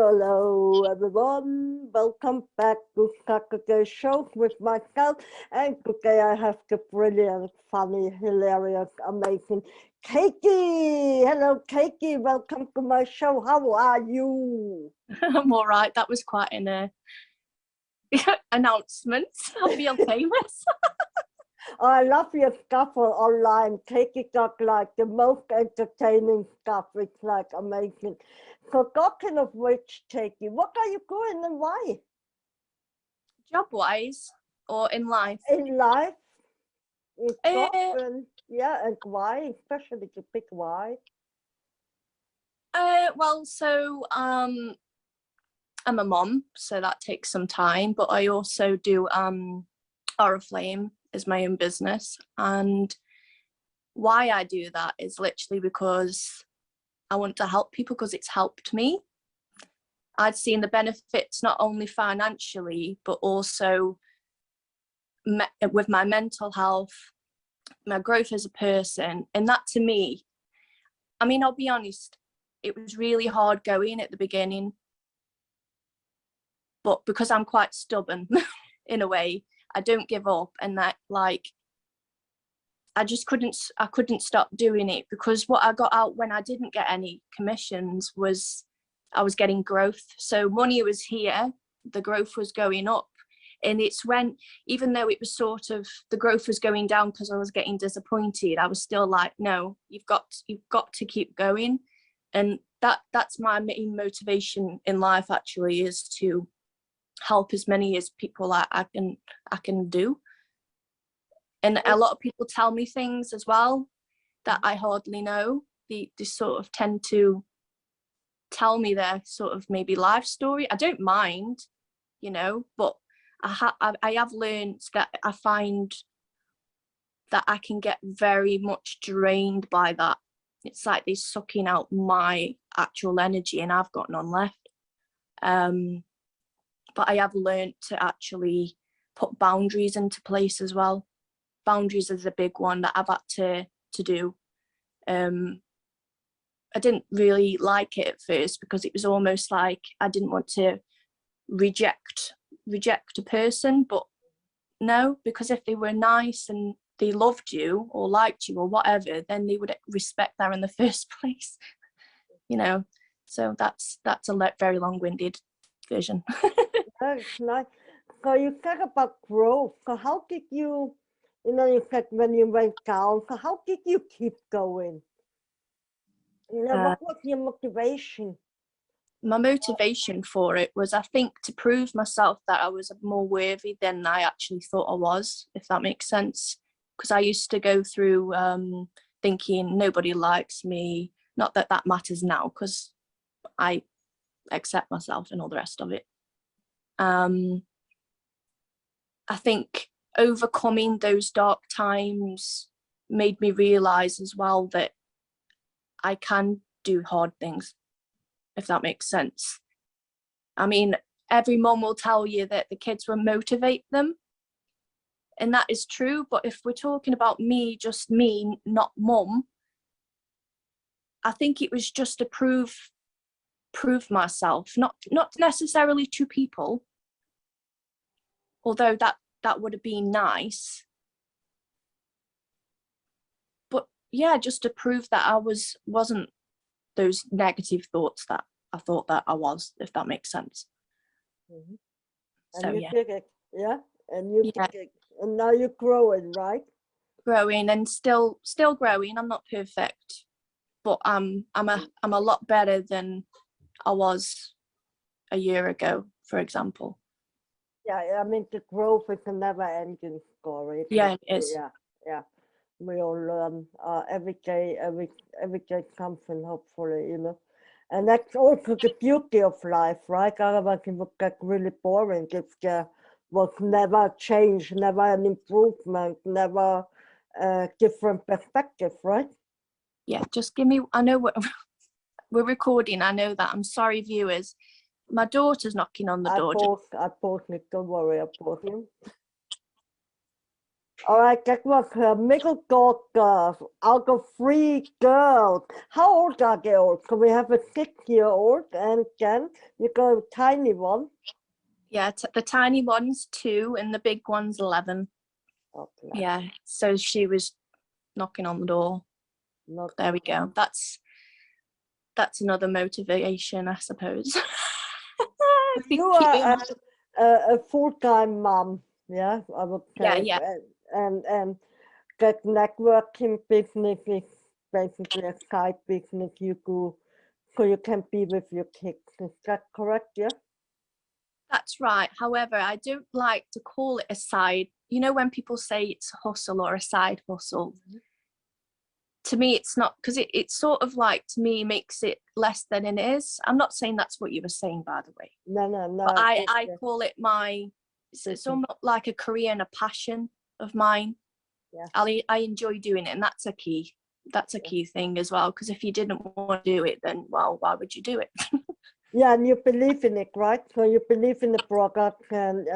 Hello, everyone. Welcome back to Kakake Show with myself. And today I have the brilliant, funny, hilarious, amazing Keiki. Hello, Keiki. Welcome to my show. How are you? I'm all right. That was quite an announcement. I'll be famous. I love your stuff online. Keiki got like the most entertaining stuff. It's like amazing. So talking of which, Keiki, what are you doing and why? Job-wise or in life? In life, in job, and yeah, and why, especially to pick why. Well, so I'm a mom, so that takes some time, but I also do Oriflame is my own business, and why I do that is literally because I want to help people, because it's helped me. I'd seen the benefits not only financially, but also with my mental health, my growth as a person. And that to me, I mean, I'll be honest, it was really hard going at the beginning, but because I'm quite stubborn in a way, I don't give up. And that, like, I couldn't stop doing it, because what I got out when I didn't get any commissions was I was getting growth. So money was here, the growth was going up. And it's when, even though it was sort of, the growth was going down because I was getting disappointed, I was still like, no, you've got to keep going. And that's my main motivation in life, actually, is to help as many as people I can do. And a lot of people tell me things as well that I hardly know. They sort of tend to tell me their sort of maybe life story. I don't mind, but I have learned that I find that I can get very much drained by that. It's like they're sucking out my actual energy and I've got none left. But I have learned to actually put boundaries into place as well. Boundaries is a big one that I've had to do. I didn't really like it at first, because it was almost like I didn't want to reject a person, but no, because if they were nice and they loved you or liked you or whatever, then they would respect that in the first place. So that's a very long-winded version. That's nice. So you talk about growth. So how did you said when you went down, so how did you keep going? What was your motivation? My motivation for it was, I think, to prove myself that I was more worthy than I actually thought I was, if that makes sense. Because I used to go through thinking nobody likes me. Not that that matters now, because I accept myself and all the rest of it. I think overcoming those dark times made me realize as well that I can do hard things, if that makes sense. I mean, every mum will tell you that the kids will motivate them, and that is true, but if we're talking about me, just me, not mum, I think it was just to prove myself, not necessarily to people, although that would have been nice, but yeah, just to prove that I wasn't those negative thoughts that I thought that I was, if that makes sense. Mm-hmm. So and you yeah, did it, yeah, and you did it, and now you're growing, right? Growing and still growing. I'm not perfect, but I'm a lot better than I was a year ago, for example. Yeah, I mean, the growth is a never-ending story. Yeah, it is. Yeah. We all learn every day something, hopefully, And that's also the beauty of life, right? Otherwise it would get really boring if there was never a change, never an improvement, never a different perspective, right? Yeah, just give me, I know we're recording, I know that. I'm sorry, viewers. My daughter's knocking on the door. I paused it, don't worry, I paused it. All right, that was her middle daughter out of 3 girls. How old are they all? So we have a 6-year-old and then you got a tiny one. Yeah, the tiny one's 2 and the big one's 11. Okay. Yeah, so she was knocking on the door. There we go. That's another motivation, I suppose. You are a full-time mom, yeah, I would say. Yeah. And that networking business is basically a side business you do so you can be with your kids. Is that correct? Yeah. That's right. However, I don't like to call it a side. You know, when people say it's a hustle or a side hustle, to me, it's not, because it's sort of like, to me, makes it less than it is. I'm not saying that's what you were saying, by the way. No. But I call it it's almost like a career and a passion of mine. Yeah. I enjoy doing it, and that's a key. That's a key thing as well, because if you didn't want to do it, then, well, why would you do it? Yeah, and you believe in it, right? So you believe in the product and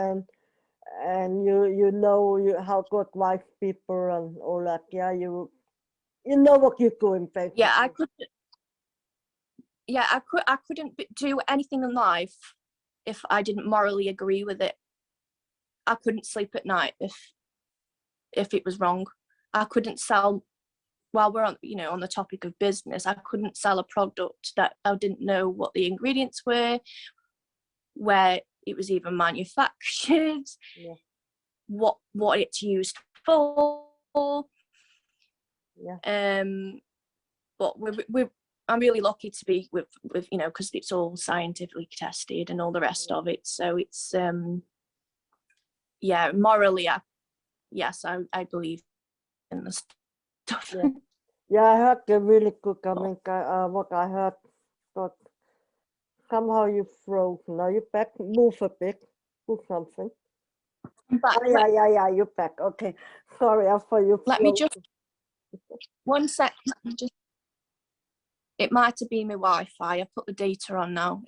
you know how to advise people and all that. Yeah, you know what you're doing, basically. I couldn't do anything in life if I didn't morally agree with it. I couldn't sleep at night if it was wrong. I couldn't sell, while we're on the topic of business, I couldn't sell a product that I didn't know what the ingredients were, where it was even manufactured, Yeah. what it's used for. Yeah. But I'm really lucky to be with because it's all scientifically tested and all the rest of it. So it's morally, I believe in the stuff. Yeah, I heard they're really good. I mean, what I heard, but somehow you froze. Now you're back. Move a bit. Do something. But Yeah, you're back. Okay. Sorry, I thought you froze. let me just 1 sec. It might have been my Wi-Fi. I put the data on now.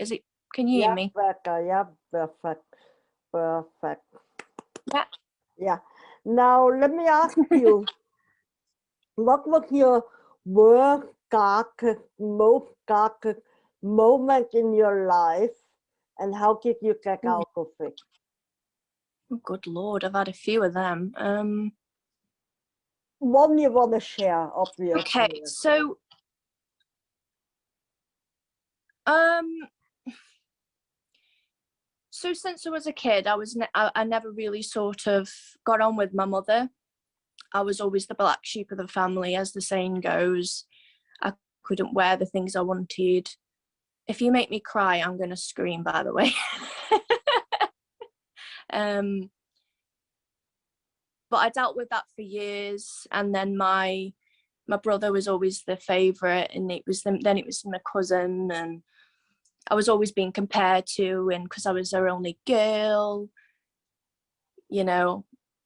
Can you hear me? Yeah, perfect. Yeah. Yeah. Now let me ask you, what was your most darkest moment in your life, and how did you get out of it? Oh, good Lord, I've had a few of them. One you want to share, obviously. Okay, so since I was a kid, I never really sort of got on with my mother. I was always the black sheep of the family, as the saying goes. I couldn't wear the things I wanted. If you make me cry, I'm going to scream, by the way. But I dealt with that for years, and then my brother was always the favorite, and then it was my cousin, and I was always being compared to, and because I was her only girl,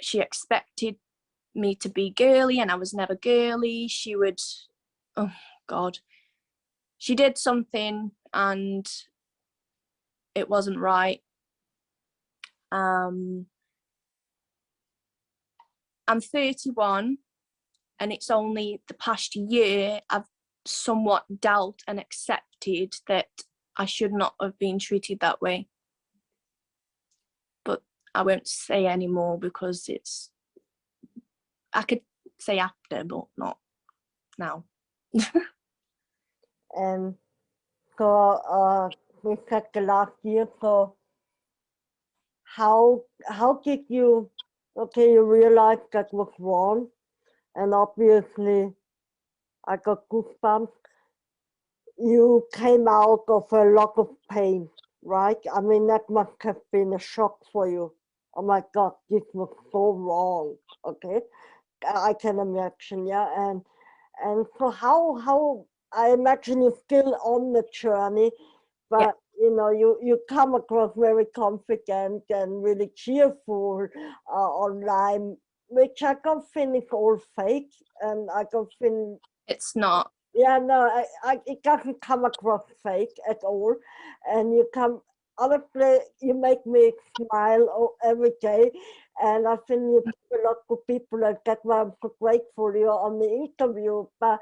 she expected me to be girly, and I was never girly. She would, oh God, she did something and it wasn't right. I'm 31, and it's only the past year I've somewhat dealt and accepted that I should not have been treated that way. But I won't say any more because I could say after, but not now. And so we said the last year, so how did you realize that was wrong? And obviously I got goosebumps. You came out of a lot of pain, right? I mean, that must have been a shock for you. Oh my God, this was so wrong. Okay, I can imagine, yeah. And so how I imagine you're still on the journey, but you come across very confident and really cheerful online, which I don't think is all fake, and I don't think it's not. Yeah, no, it doesn't come across fake at all, and you come honestly, you make me smile every day, and I think you give a lot of people, and that's why I'm so grateful you're on the interview. But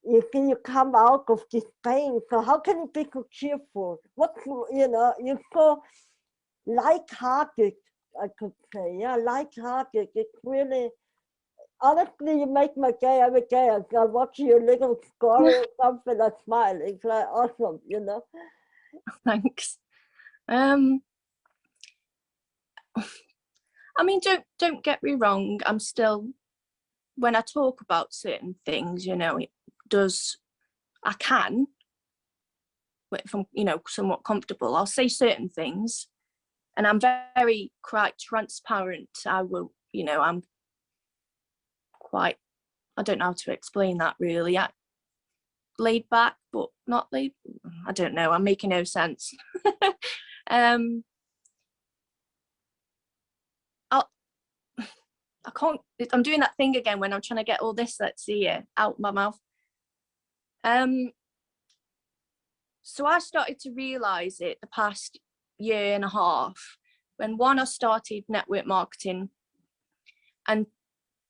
you come out of this pain, so how can you be so cheerful? What you're so light-hearted, I could say, yeah, light-hearted. It's really, honestly, you make my day every day. I watch your little story or something, I smile. It's like awesome, Thanks. I mean, don't get me wrong. I'm still, when I talk about certain things, it does, I can, if I'm, somewhat comfortable, I'll say certain things, and I'm very quite transparent. I will, I'm quite, I don't know how to explain that really. Laid back, but not laid. I don't know. I'm making no sense. I can't. I'm doing that thing again when I'm trying to get all this. Let's see here out my mouth. So I started to realise it the past year and a half, when one, I started network marketing, and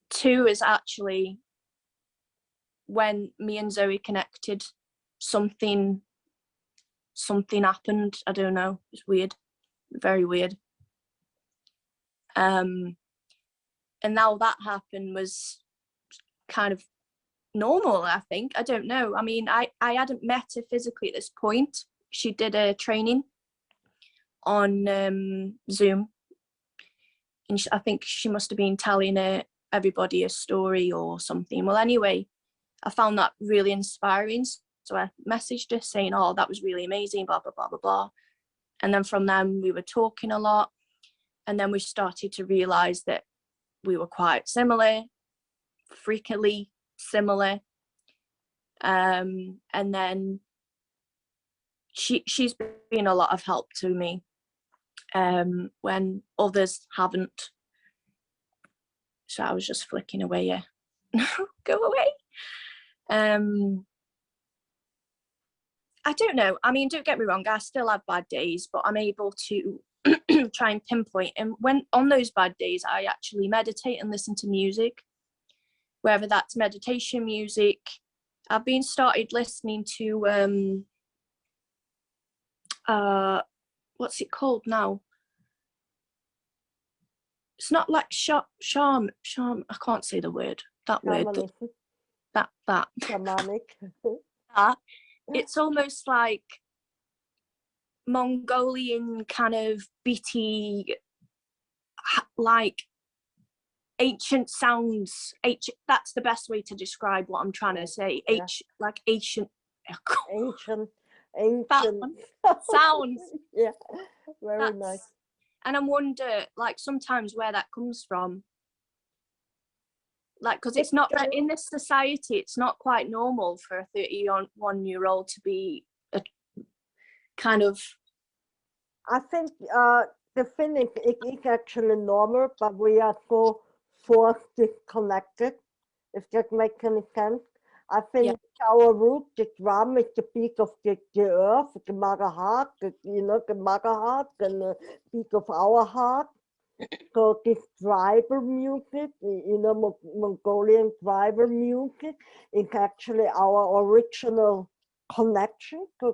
two is actually when me and Zoe connected. Something happened. I don't know. It's weird, very weird. And now that happened was kind of normal, I think. I don't know. I mean, I hadn't met her physically at this point. She did a training on Zoom, and I think she must have been telling everybody a story or something. Well, anyway, I found that really inspiring. So I messaged her saying, "Oh, that was really amazing, blah, blah, blah, blah, blah." And then from then we were talking a lot. And then we started to realise that we were quite similar, freakily similar. And then she's been a lot of help to me when others haven't. So I was just flicking away, yeah. Go away. I don't know. I mean, don't get me wrong, I still have bad days, but I'm able to try and pinpoint. And when on those bad days, I actually meditate and listen to music, whether that's meditation music. I've been started listening to what's it called now? It's not like charm. I can't say the word. That word. That. Shamanic. It's almost like Mongolian kind of beaty, like ancient sounds. That's the best way to describe what I'm trying to say. Like ancient sounds. Yeah, very nice. And I wonder, like, sometimes where that comes from. Like, because it's not in this society, it's not quite normal for a 31-year-old to be a kind of. I think the thing is, it is actually normal, but we are so disconnected, if that makes any sense. I think our root, the drum is the beat of the earth, the mother heart, the mother heart, and the beat of our heart. So this tribal music, Mongolian tribal music, is actually our original connection to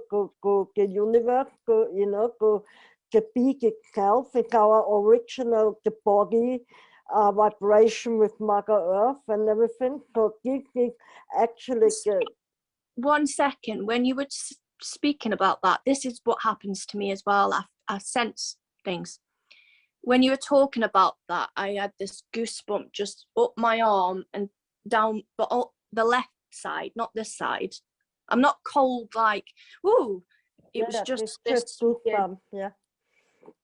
the universe, to the beat itself. It's our original, the body vibration with Mother Earth and everything. So this is actually good. 1 second, when you were speaking about that, this is what happens to me as well. I sense things. When you were talking about that, I had this goosebump just up my arm and down, but the left side, not this side. I'm not cold like, ooh. It was just this goosebump,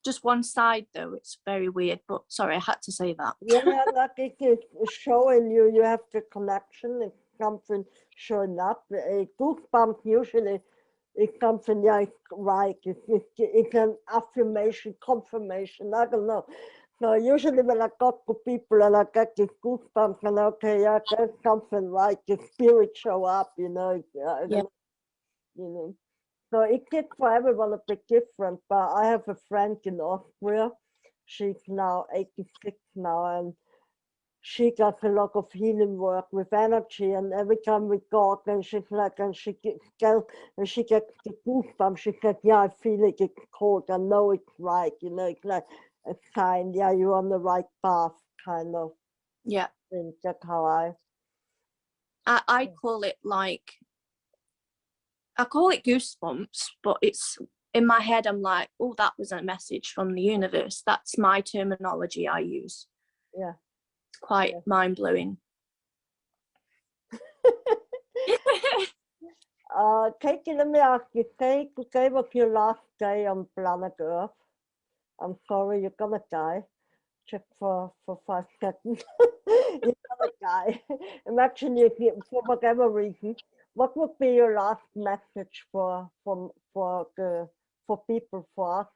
just one side though. It's very weird, but sorry, I had to say that. Yeah, like it is showing you have the connection. It's something showing up. A goosebump usually is something right. It's an affirmation, confirmation. I don't know. So usually when I talk to people and I get this goosebumps, and okay, yeah, there's something right. The spirit show up, Yeah. So it gets for everyone a bit different, but I have a friend in Austria. She's now 86 now, and she does a lot of healing work with energy. And every time we talk, and she's like, and she gets the goosebumps. She said, "Yeah, I feel it. It's cold. I know it's right. You know, it's like a sign. Yeah, you're on the right path." Kind of Yeah. thing. That's how I. I call it like, I call it goosebumps, but it's in my head, I'm like, oh, that was a message from the universe. That's my terminology I use. Yeah. It's quite mind-blowing. Katie, let me ask you, today was your last day on planet Earth. I'm sorry, you're gonna die. Just for 5 seconds. You're gonna die. Imagine you, for whatever reason, what would be your last message for people, for us?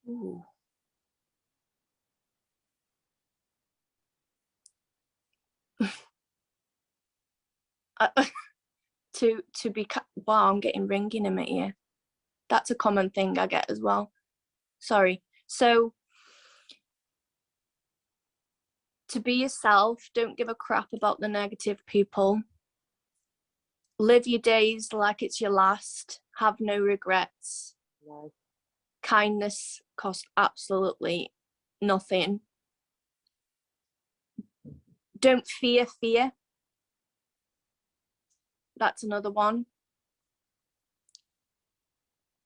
Ooh. To be, wow, I'm getting ringing in my ear. That's a common thing I get as well. Sorry. So to be yourself, don't give a crap about the negative people. Live your days like it's your last. Have no regrets. Right. Kindness costs absolutely nothing. Don't fear fear. That's another one.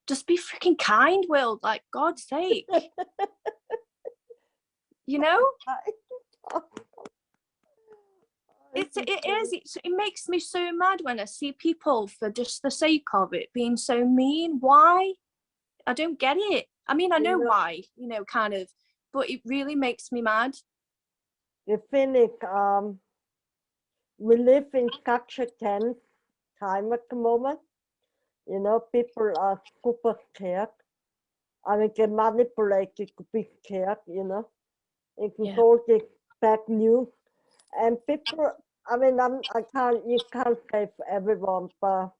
Just be freaking kind, Will. Like, God's sake. You know? It makes me so mad when I see people, for just the sake of it, being so mean. Why? I don't get it. I mean, I know why, you know, kind of, but it really makes me mad. You think we live in such a tense time at the moment. You know, people are super scared. I mean, get manipulated to be scared, you know. It's all this bad news. And people, I mean, you can't save everyone, but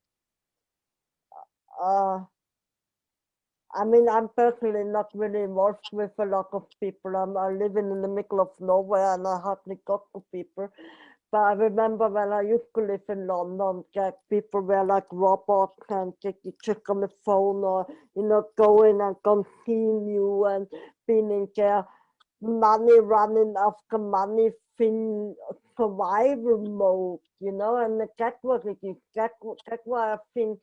I mean, I'm personally not really involved with a lot of people. I'm living in the middle of nowhere and I hardly talk to people. But I remember when I used to live in London, that people were like robots and you check on the phone or, you know, go in and continue you and being in their money running after money fin survival mode, you know, and that's what it is. That's why I think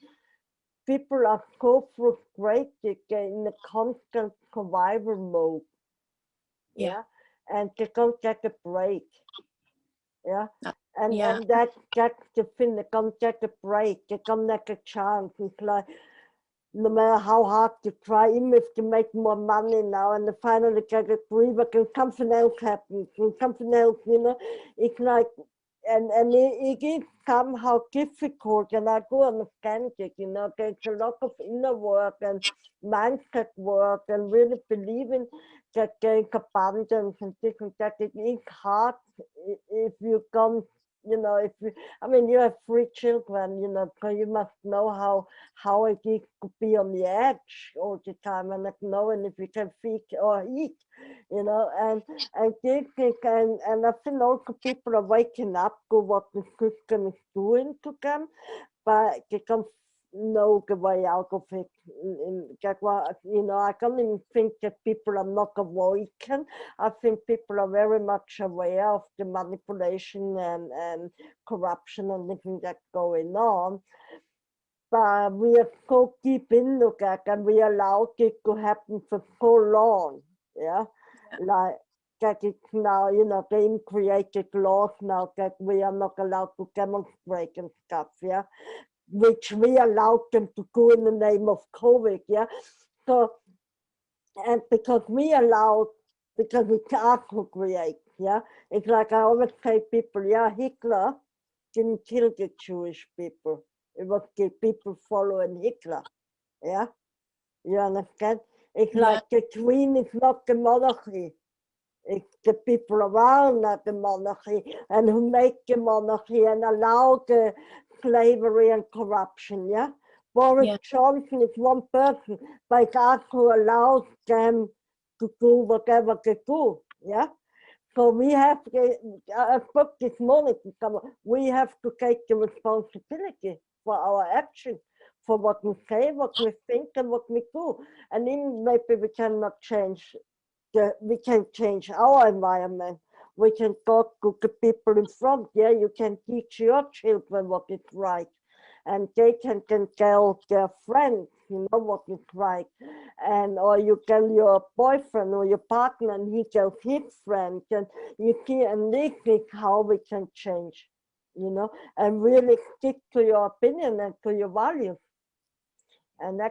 people are so frustrated in a constant survival mode. Yeah. And they can't get a break. Yeah. And that's the thing, they can't get a break, they can't get a chance. It's like no matter how hard you try, even if you make more money now and they finally get a breather, and something else happens and something else, you know, it's like and it is somehow difficult, and I do understand it, you know, there's a lot of inner work and mindset work and really believing that there's abundance and this and that. It is hard if you come, you know, if you, I mean, you have 3 children, you know, so you must know how it is to be on the edge all the time and not knowing if you can feed or eat, you know, and this is, and I think also people are waking up to what the system is doing to them, but they can't know the way out of it. That why, you know, I don't even think that people are not awakened. I think people are very much aware of the manipulation and corruption and everything that's going on. But we are so deep into that and we allowed it to happen for so long. Yeah. Like that it's now, you know, they created laws now that we are not allowed to demonstrate and stuff, yeah, which we allowed them to do in the name of COVID, yeah. So, and because we allowed, because we can't create, yeah. It's like I always say people, yeah, Hitler didn't kill the Jewish people. It was the people following Hitler, yeah. You understand? It's like the queen is not the monarchy. It's the people around that the monarchy and who make the monarchy and allow the slavery and corruption, yeah? Boris Yeah. Johnson is one person, but it also allows them to do whatever they do, yeah? So we have to, I spoke this morning to someone, we have to take the responsibility for our action, for what we say, what we think, and what we do. And then maybe we cannot change, we can change our environment. We can talk to the people in front. Yeah, you can teach your children what is right, and they can tell their friends, you know, what is right, and or you tell your boyfriend or your partner, and he tells his friends, and you see, and this is how we can change, you know, and really stick to your opinion and to your values. And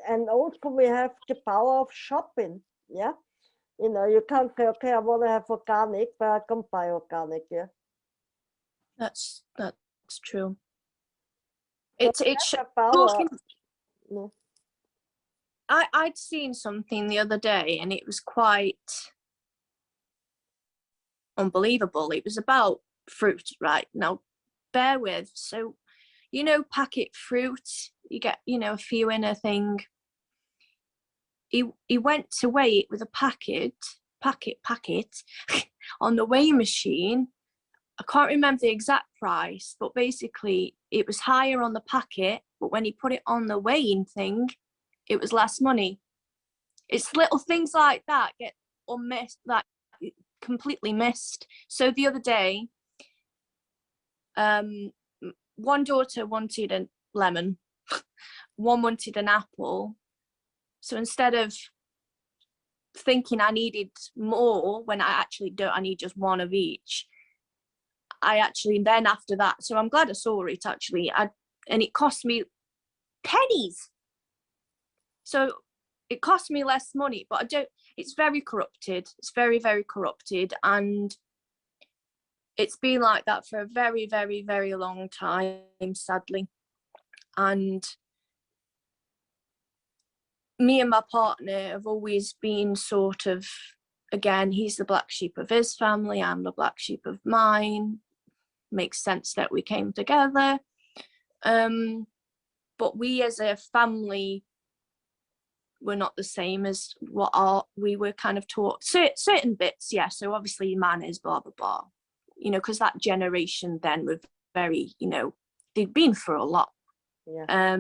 and also we have the power of shopping, yeah. You know, you can't say, okay, I want to have organic, but I can buy organic, yeah. That's true. So It's we have a power. talking. Yeah. I'd seen something the other day, and it was quite unbelievable. It was about fruit, right? Now, bear with. So, you know, packet fruit, you get, you know, a few in a thing. He went to weigh it with a packet on the weighing machine. I can't remember the exact price, but basically it was higher on the packet, but when he put it on the weighing thing, it was less money. It's little things like that get unmissed, like completely missed. So the other day, one daughter wanted a lemon, one wanted an apple. So instead of thinking I needed more when I actually don't, I need just one of each. I actually then after that, so I'm glad I saw it actually. And it cost me pennies. So it cost me less money, but I don't. It's very corrupted. It's very, very corrupted, and it's been like that for a very, very, very long time, sadly. And me and my partner have always been sort of, again, he's the black sheep of his family, I'm the black sheep of mine. Makes sense that we came together. But we as a family were not the same as what we were kind of taught. Certain bits, yeah. So obviously manners, blah, blah, blah. You know, because that generation then were very, you know, they'd been through a lot. Yeah.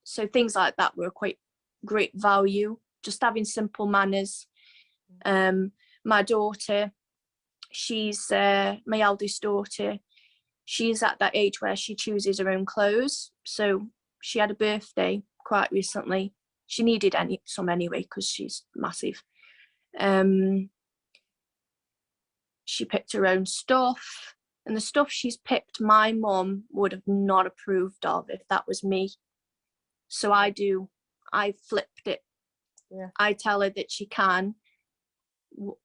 So things like that were quite great value, just having simple manners. My daughter, she's my eldest daughter, she's at that age where she chooses her own clothes. So she had a birthday quite recently. She needed some anyway because she's massive. She picked her own stuff, and the stuff she's picked my mum would have not approved of if that was me. So I flipped it. Yeah. I tell her that she can.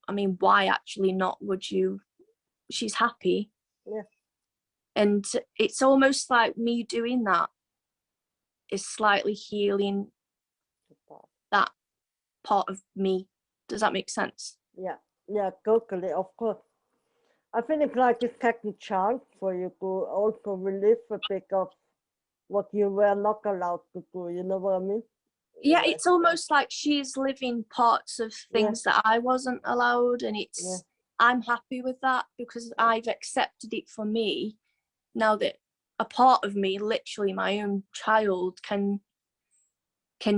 I mean, why actually not? Would you? She's happy. Yeah. And it's almost like me doing that is slightly healing that part of me. Does that make sense? Yeah. Yeah, totally, of course. I think it's like a second chance for you to also relive a bit of what you were not allowed to do, you know what I mean? Yeah, it's almost like she's living parts of things that I wasn't allowed, and I'm happy with that because I've accepted it for me now that a part of me, literally my own child, can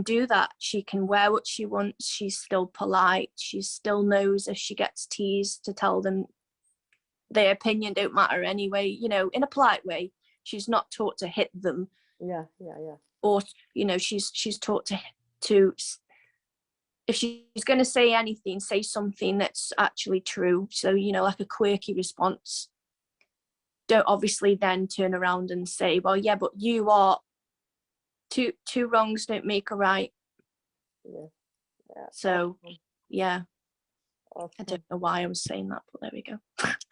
do that. She can wear what she wants. She's still polite. She still knows if she gets teased to tell them their opinion don't matter anyway, you know, in a polite way. She's not taught to hit them. Yeah. Or, you know, she's taught to if she's going to say anything, say something that's actually true. So, you know, like a quirky response. Don't obviously then turn around and say, well, yeah, but you are two wrongs don't make a right. Yeah. So, yeah. Awesome. I don't know why I was saying that, but there we go.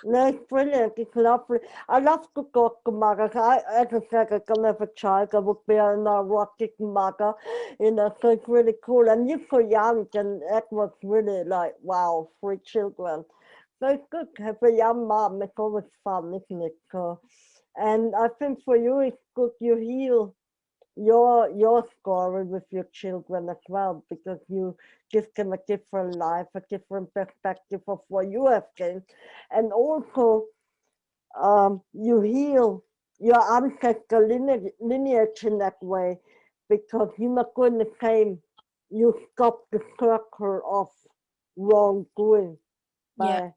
No, it's brilliant. It's lovely. I love to talk to mothers. As I said, I can have a child. I would be an erotic mother, you know, so it's really cool. And you're so young, and that was really like, wow, 3 children. So it's good to have a young mom. It's always fun, isn't it? So, And I think for you, it's good you heal your story with your children as well, because you give them a different life, a different perspective of what you have gained, and also you heal your ancestral lineage in that way, because you're not going the same. You stop the circle of wrongdoing Yeah. by,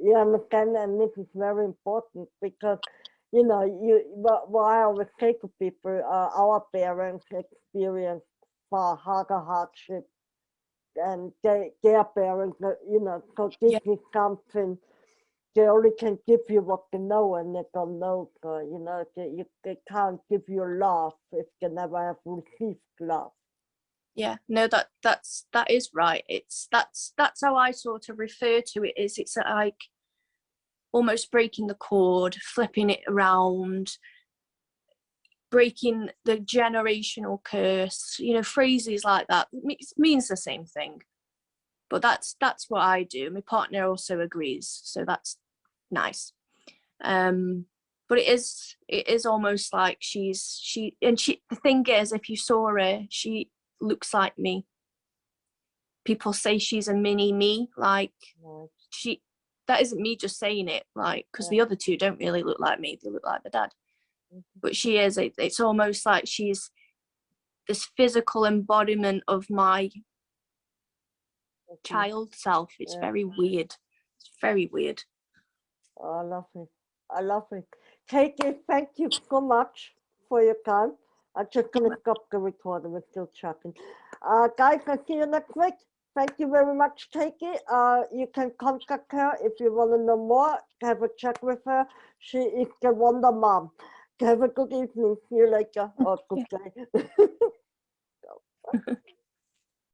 you understand, and this is very important because you know what I always say to people, our parents experienced far harder hardship and their parents, you know, so this Yeah. is something they only can give you what they know, and they don't know, you know, they can't give you love if they never have received love. Yeah, no, that is right. That's how I sort of refer to it. Is it's like almost breaking the cord, flipping it around, breaking the generational curse. You know, phrases like that means the same thing. But that's what I do. My partner also agrees, so that's nice. But it is almost like she the thing is, if you saw her, she looks like me. People say she's a mini me, like Right. she that isn't me just saying it, like, because Yeah. the other two don't really look like me, they look like the dad. Mhm. But she is, it's almost like she's this physical embodiment of my Okay. child self. It's Yeah. very weird. It's very weird. Oh, I love it. I love it. Katie, thank you so much for your time. I'm just going to stop the recording. We're still chatting. Guys, I'll see you next week. Thank you very much, Katie. You can contact her if you want to know more. Have a chat with her. She is the Wonder Mom. Have a good evening. See you later. Or good day.